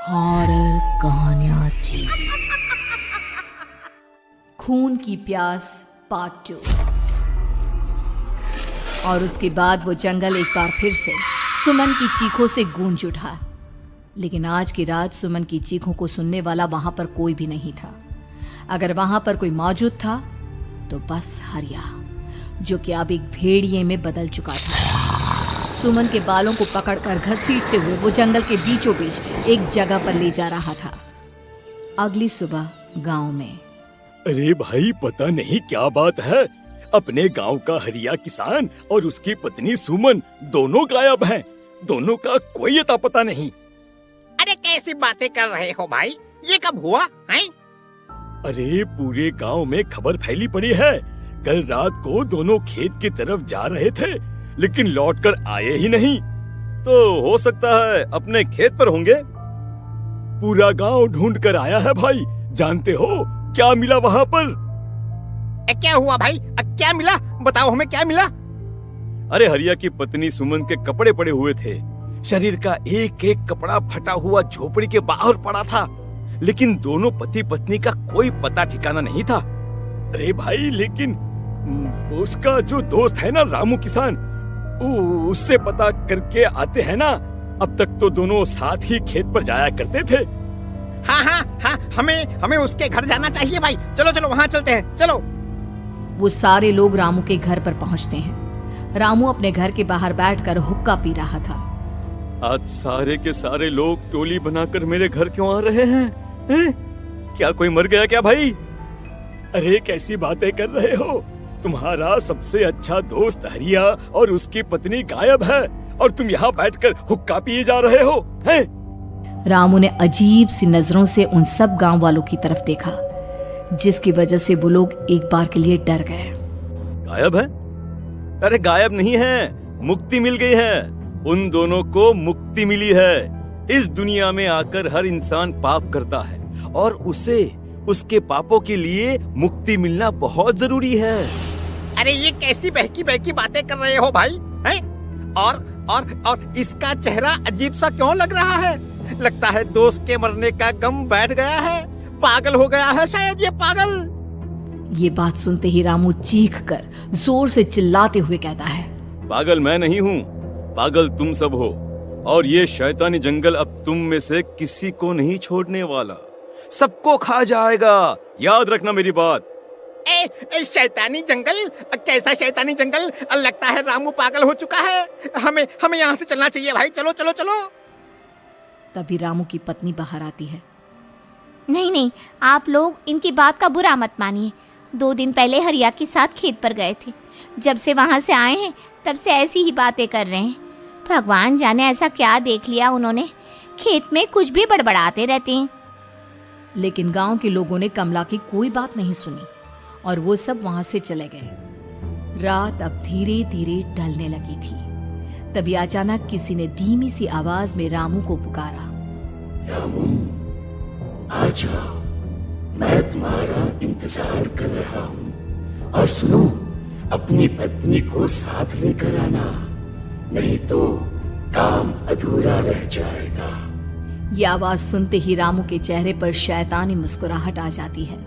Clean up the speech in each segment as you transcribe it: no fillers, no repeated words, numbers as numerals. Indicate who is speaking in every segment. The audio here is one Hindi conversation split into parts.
Speaker 1: हॉरर कहानियां थी। खून की प्यास पार्ट 2। और उसके बाद वो जंगल एक बार फिर से सुमन की चीखों से गूंज उठा। लेकिन आज की रात सुमन की चीखों को सुनने वाला वहां पर कोई भी नहीं था। अगर वहां पर कोई मौजूद था तो बस हरिया, जो कि अब एक भेड़िए में बदल चुका था। सुमन के बालों को पकड़कर घसीटते हुए वो जंगल के बीचों बीच एक जगह पर ले जा रहा था। अगली सुबह गांव में।
Speaker 2: अरे भाई, पता नहीं क्या बात है, अपने गांव का हरिया किसान और उसकी पत्नी सुमन दोनों गायब हैं। दोनों का कोई अता पता नहीं।
Speaker 3: अरे कैसी बातें कर रहे हो भाई, ये कब हुआ है?
Speaker 2: अरे पूरे गांव में खबर फैली पड़ी है। कल रात को दोनों खेत की तरफ जा रहे थे, लेकिन लौटकर आए ही नहीं।
Speaker 4: तो हो सकता है अपने खेत पर होंगे।
Speaker 2: पूरा गांव ढूंढ कर आया है भाई। जानते हो क्या मिला वहाँ पर?
Speaker 3: क्या हुआ भाई? क्या मिला? बताओ हमें, क्या मिला?
Speaker 4: अरे हरिया की पत्नी सुमन के कपड़े पड़े हुए थे। शरीर का एक एक कपड़ा फटा हुआ झोपड़ी के बाहर पड़ा था, लेकिन दोनों पति पत्नी का कोई पता ठिकाना नहीं था।
Speaker 2: अरे भाई, लेकिन उसका जो दोस्त है ना रामू किसान, उससे पता करके आते हैं ना। अब तक तो दोनों साथ ही खेत पर जाया करते थे।
Speaker 3: हाँ, हमें उसके घर जाना चाहिए भाई। चलो वहाँ चलते हैं, चलो।
Speaker 1: वो सारे लोग रामू के घर पर पहुंचते हैं। रामू अपने घर के बाहर बैठकर हुक्का पी रहा था।
Speaker 4: आज सारे के सारे लोग टोली बनाकर मेरे घर क्यों आ रहे हैं? क्या कोई मर गया क्या भाई?
Speaker 2: अरे कैसी बातें कर रहे हो? तुम्हारा सबसे अच्छा दोस्त हरिया और उसकी पत्नी गायब है, और तुम यहाँ बैठकर हुक्का पिए जा रहे हो हैं?
Speaker 1: रामू ने अजीब सी नजरों से उन सब गांव वालों की तरफ देखा, जिसकी वजह से वो लोग एक बार के लिए डर गए।
Speaker 4: गायब है? अरे गायब नहीं है, मुक्ति मिल गई है। उन दोनों को मुक्ति मिली है। इस दुनिया में आकर हर इंसान पाप करता है, और उसे उसके पापों के लिए मुक्ति मिलना बहुत जरूरी है।
Speaker 3: अरे ये कैसी बहकी बातें कर रहे हो भाई, हैं? और इसका चेहरा अजीब सा क्यों लग रहा है? लगता है दोस्त के मरने का गम बैठ गया है। पागल हो गया है शायद ये पागल।
Speaker 1: ये बात सुनते ही रामू चीख कर जोर से चिल्लाते हुए कहता है,
Speaker 4: पागल मैं नहीं हूँ, पागल तुम सब हो। और ये शैतानी जंगल अब तुम में से किसी को नहीं छोड़ने वाला, सबको खा जाएगा। याद रखना मेरी बात।
Speaker 3: शैतानी जंगल? कैसा शैतानी जंगल? लगता है रामू पागल हो चुका है। हमें यहाँ से चलना चाहिए भाई। चलो।
Speaker 1: तभी रामू की पत्नी बाहर आती है।
Speaker 5: नहीं, आप लोग इनकी बात का बुरा मत मानिए। 2 दिन पहले हरिया के साथ खेत पर गए थे। जब से वहाँ से आए हैं तब से ऐसी ही बातें कर रहे हैं। भगवान जाने ऐसा क्या देख लिया उन्होंने, खेत में कुछ भी बड़बड़ाते रहते हैं।
Speaker 1: लेकिन गांव के लोगों ने कमला की कोई बात नहीं सुनी, और वो सब वहां से चले गए। रात अब धीरे धीरे ढलने लगी थी। तभी अचानक किसी ने धीमी सी आवाज में रामू को पुकारा।
Speaker 6: रामू, आ जाओ, मैं तुम्हारा इंतजार कर रहा हूँ। और सुनो, अपनी पत्नी को साथ लेकर आना, नहीं तो काम अधूरा रह जाएगा।
Speaker 1: ये आवाज सुनते ही रामू के चेहरे पर शैतानी मुस्कुराहट आ जाती है।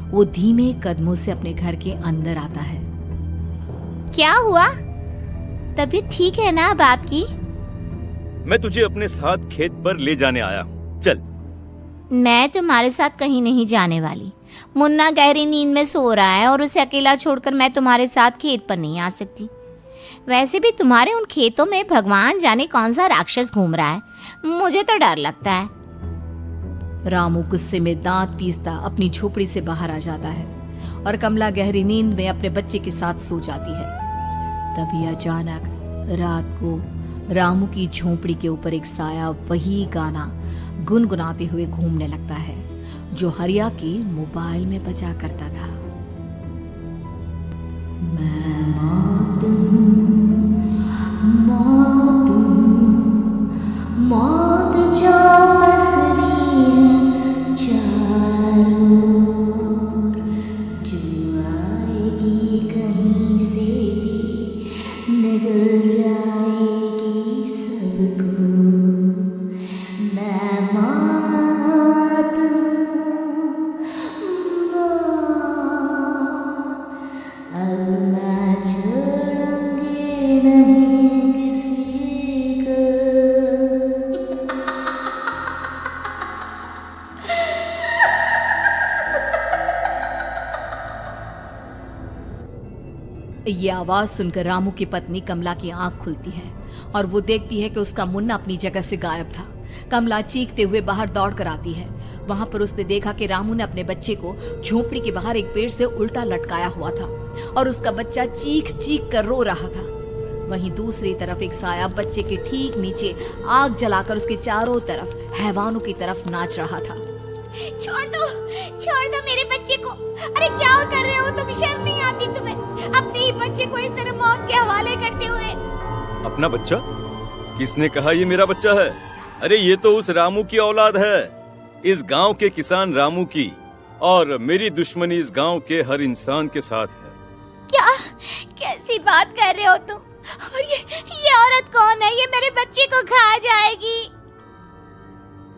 Speaker 1: वो धीमे कदमों से अपने घर के अंदर आता है।
Speaker 5: क्या हुआ? तबीयत ठीक है ना अब आपकी?
Speaker 4: मैं तुझे अपने साथ खेत पर ले जाने आया हूँ, चल।
Speaker 5: मैं तुम्हारे साथ कहीं नहीं जाने वाली। मुन्ना गहरी नींद में सो रहा है, और उसे अकेला छोड़कर मैं तुम्हारे साथ खेत पर नहीं आ सकती। वैसे भी तुम्हारे उन खेतों में भगवान जाने कौन सा राक्षस घूम रहा है, मुझे तो डर लगता है।
Speaker 1: रामू गुस्से में दांत पीसता अपनी झोपड़ी से बाहर आ जाता है, और कमला गहरी नींद में अपने बच्चे के साथ सो जाती है। तभी अचानक रात को रामू की झोपड़ी के ऊपर एक साया वही गाना गुनगुनाते हुए घूमने लगता है, जो हरिया के मोबाइल में बजा करता था। मैं मौत जो पसरी है चारों ओर, जो आएगी कहीं से भी निगल जाएगी सबको। मैं ये आवाज सुनकर रामू की पत्नी कमला की आंख खुलती है और वो देखती है कि उसका मुन्ना अपनी जगह से गायब था। कमला चीखते हुए बाहर दौड़ कर आती है। वहां पर उसने देखा कि रामू ने अपने बच्चे को झोपड़ी के बाहर एक पेड़ से उल्टा लटकाया हुआ था और उसका बच्चा चीख चीख कर रो रहा था। वहीं दूसरी तरफ एक साया बच्चे के ठीक नीचे आग जलाकर उसके चारों तरफ हैवानों की तरफ नाच रहा था।
Speaker 5: छोड़ दो मेरे बच्चे को। अरे क्या कर रहे हो तुम? शर्म नहीं आती तुम्हें अपने ही बच्चे को इस तरह मौत के हवाले करते हुए?
Speaker 4: अपना बच्चा? किसने कहा ये मेरा बच्चा है? अरे ये तो उस रामू की औलाद है, इस गांव के किसान रामू की, और मेरी दुश्मनी इस गांव के हर इंसान के साथ है।
Speaker 5: क्या कैसी बात कर रहे हो तुम? और ये औरत कौन है? ये मेरे बच्चे को खा जाएगी।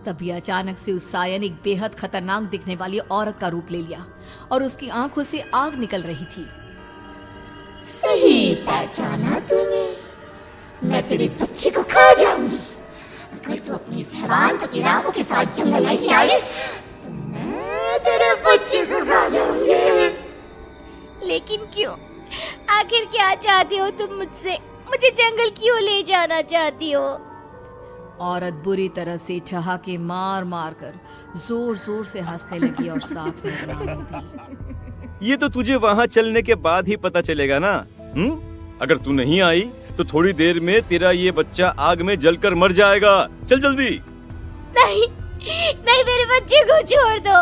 Speaker 1: तभी अचानक से उस साया ने एक बेहद खतरनाक दिखने वाली औरत का रूप ले लिया और उसकी आंखों से आग निकल रही थी।
Speaker 6: सही पहचाना तूने, मैं तेरे बच्चे को खा जाऊंगी। अगर तू अपनी इस हैवान पति रामू के साथ जंगल नहीं आए तो मैं तेरे बच्चे को खा जाऊंगी।
Speaker 5: लेकिन क्यों? आखिर क्या चाहती हो तुम मुझसे? मुझे जंगल क्यों ले जाना चाहती हो?
Speaker 1: औरत बुरी तरह से ठहाके मार मार कर जोर जोर से हंसने लगी और साथ में रामू भी।
Speaker 4: ये तो तुझे वहाँ चलने के बाद ही पता चलेगा ना। अगर तू नहीं आई तो थोड़ी देर में तेरा ये बच्चा आग में जलकर मर जाएगा। चल जल्दी।
Speaker 5: नहीं मेरे बच्चे को छोड़ दो।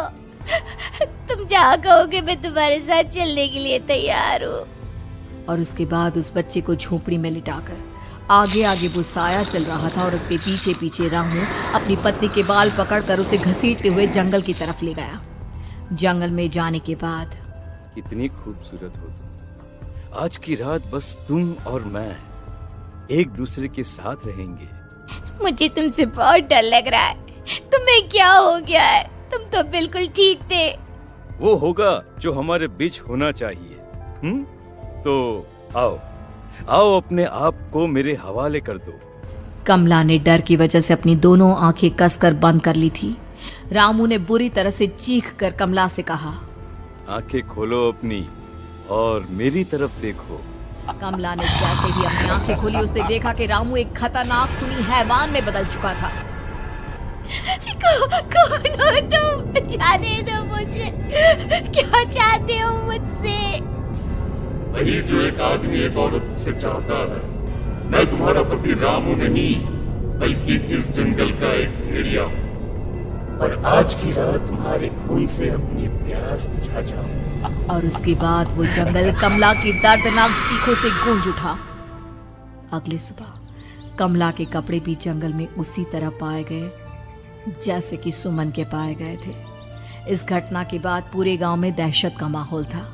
Speaker 5: तुम जहाँ कहोगे मैं तुम्हारे साथ चलने के लिए तैयार हूँ।
Speaker 1: और उसके बाद उस बच्चे को झोपड़ी में लिटाकर आगे आगे वो साया चल रहा था और उसके पीछे पीछे रामू अपनी पत्नी के बाल पकड़कर उसे घसीटते हुए जंगल की तरफ ले गया। जंगल में जाने के बाद
Speaker 4: कितनी खूबसूरत हो तुम। आज की रात बस तुम और मैं एक दूसरे के साथ रहेंगे।
Speaker 5: मुझे तुमसे बहुत डर लग रहा है। तुम्हें क्या हो गया है? तुम तो बिल्कुल ठीक थे।
Speaker 4: वो होगा जो हमारे बीच होना चाहिए। तो आओ अपने आप को मेरे हवाले कर दो।
Speaker 1: कमला ने डर की वजह से अपनी दोनों आंखें कसकर बंद कर ली थी। रामू ने बुरी तरह से चीख कर कमला से कहा,
Speaker 4: आंखें खोलो अपनी और मेरी तरफ देखो।
Speaker 1: कमला ने जैसे ही अपनी आंखें खोली उसने देखा कि रामू एक खतरनाक खूनी हैवान में बदल चुका था।
Speaker 5: कौन हो तुम? जाने दो मुझे। क्या चाहते हो मुझसे?
Speaker 6: वही जो एक आदमी एक औरत से चाहता है। मैं तुम्हारा पति रामू नहीं बल्कि इस जंगल का एक भेड़िया हूँ और आज की रात तुम्हारे खून से अपनी प्यास बुझा जाऊं।
Speaker 1: और उसके बाद वो जंगल कमला की दर्दनाक चीखों से गूंज उठा। अगली सुबह कमला के कपड़े भी जंगल में उसी तरह पाए गए जैसे कि सुमन के पाए गए थे। इस घटना के बाद पूरे गांव में दहशत का माहौल था।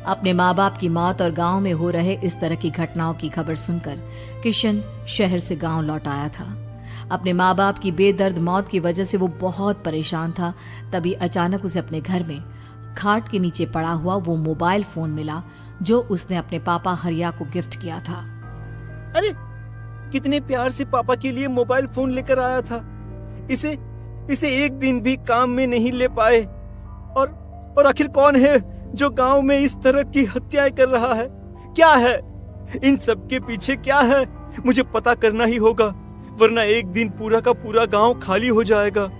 Speaker 1: अपने माँ बाप की मौत और गांव में हो रहे इस तरह की घटनाओं की खबर सुनकर किशन शहर से गांव लौट आया था। अपने माँ बाप की बेदर्द मौत की वजह से वो बहुत परेशान था। तभी अचानक उसे अपने घर में खाट के नीचे पड़ा हुआ वो मोबाइल फोन मिला जो उसने अपने पापा हरिया को गिफ्ट किया था।
Speaker 4: अरे कितने प्यार से पापा के लिए मोबाइल फोन लेकर आया था। इसे एक दिन भी काम में नहीं ले पाए। और आखिर कौन है जो गांव में इस तरह की हत्याएं कर रहा है? क्या है इन सब के पीछे? क्या है? मुझे पता करना ही होगा, वरना एक दिन पूरा का पूरा गांव खाली हो जाएगा।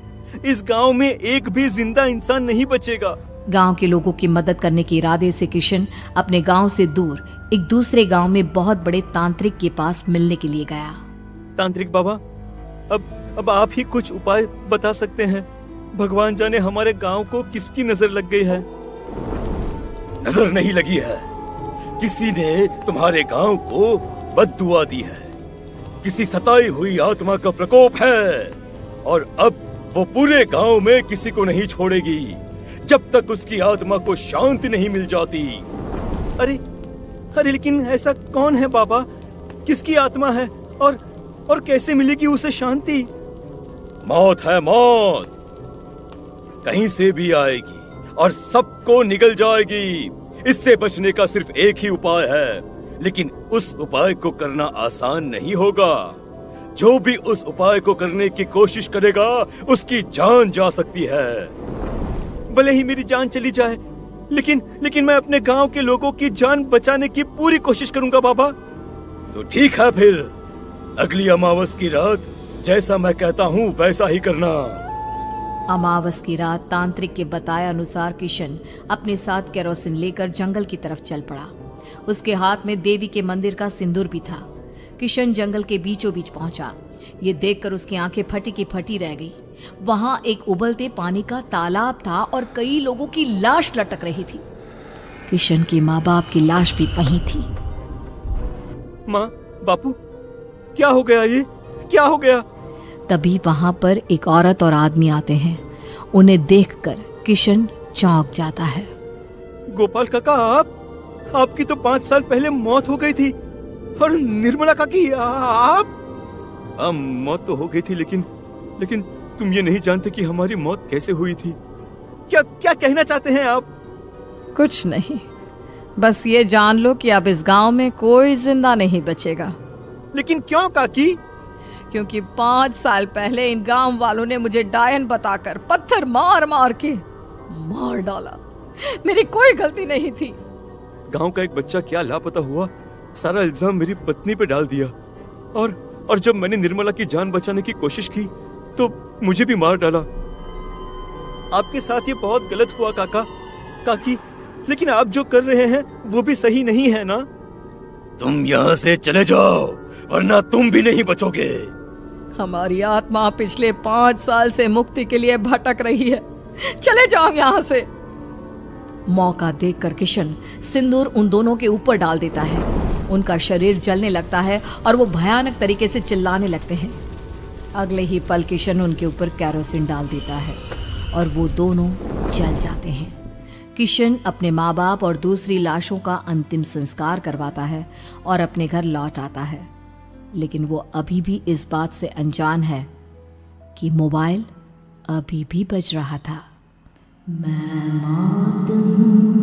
Speaker 4: इस गांव में एक भी जिंदा इंसान नहीं बचेगा।
Speaker 1: गांव के लोगों की मदद करने के इरादे से किशन अपने गांव से दूर एक दूसरे गांव में बहुत बड़े तांत्रिक के पास मिलने के लिए गया।
Speaker 4: तांत्रिक बाबा, अब आप ही कुछ उपाय बता सकते हैं। भगवान जाने हमारे गांव को किसकी नजर लग गई है।
Speaker 2: नजर नहीं लगी है, किसी ने तुम्हारे गांव को बद्दुआ दी है। किसी सताई हुई आत्मा का प्रकोप है और अब वो पूरे गांव में किसी को नहीं छोड़ेगी जब तक उसकी आत्मा को शांति नहीं मिल जाती।
Speaker 4: अरे लेकिन ऐसा कौन है बाबा? किसकी आत्मा है और कैसे मिलेगी उसे शांति?
Speaker 2: मौत है मौत, कहीं से भी आएगी और सबको निगल जाएगी। इससे बचने का सिर्फ एक ही उपाय है, लेकिन उस उपाय को करना आसान नहीं होगा। जो भी उस उपाय को करने की कोशिश करेगा उसकी जान जा सकती है।
Speaker 4: भले ही मेरी जान चली जाए, लेकिन मैं अपने गांव के लोगों की जान बचाने की पूरी कोशिश करूंगा बाबा।
Speaker 2: तो ठीक है, फिर अगली अमावस की रात जैसा मैं कहता हूँ वैसा ही करना।
Speaker 1: अमावस की रात तांत्रिक के बताए अनुसार किशन अपने साथ केरोसिन लेकर जंगल की तरफ चल पड़ा। उसके हाथ में देवी के मंदिर का सिंदूर भी था। किशन जंगल के बीचों बीच पहुंचा। ये देखकर उसकी आंखें फटी की फटी रह गई। वहां एक उबलते पानी का तालाब था और कई लोगों की लाश लटक रही थी। किशन के माँ बाप की लाश भी वहीं थी।
Speaker 4: माँ, बापू, क्या हो गया? ये क्या हो गया?
Speaker 1: तभी वहां पर एक औरत और आदमी आते हैं। उन्हें देखकर किशन चौंक जाता है।
Speaker 4: गोपाल काका, आपकी तो 5 साल पहले मौत हो गई थी। और निर्मला काकी, आप? मौत तो हो गई थी, लेकिन तुम ये नहीं जानते कि हमारी मौत कैसे हुई थी। क्या कहना चाहते हैं आप?
Speaker 1: कुछ नहीं, बस ये जान लो कि अब इस गांव में कोई जिंदा नहीं बचेगा।
Speaker 4: लेकिन क्यों काकी?
Speaker 1: क्योंकि 5 साल पहले इन गांव वालों ने मुझे डायन बताकर पत्थर मार मार के मार डाला। मेरी कोई गलती नहीं थी।
Speaker 4: गांव का एक बच्चा क्या लापता हुआ, सारा इल्जाम मेरी पत्नी पे डाल दिया। और जब मैंने निर्मला की जान बचाने की कोशिश की तो मुझे भी मार डाला। आपके साथ ये बहुत गलत हुआ काकी, लेकिन आप जो कर रहे हैं वो भी सही नहीं है ना?
Speaker 2: तुम यहाँ से चले जाओ वरना तुम भी नहीं बचोगे।
Speaker 1: हमारी आत्मा पिछले 5 साल से मुक्ति के लिए भटक रही है। चले जाओ यहाँ से। मौका देखकर किशन सिंदूर उन दोनों के ऊपर डाल देता है। उनका शरीर जलने लगता है और वो भयानक तरीके से चिल्लाने लगते हैं। अगले ही पल किशन उनके ऊपर केरोसिन डाल देता है और वो दोनों जल जाते हैं। किशन अपने माँ बाप और दूसरी लाशों का अंतिम संस्कार करवाता है और अपने घर लौट आता है। लेकिन वो अभी भी इस बात से अनजान है कि मोबाइल अभी भी बज रहा था। मैं मौत हूँ।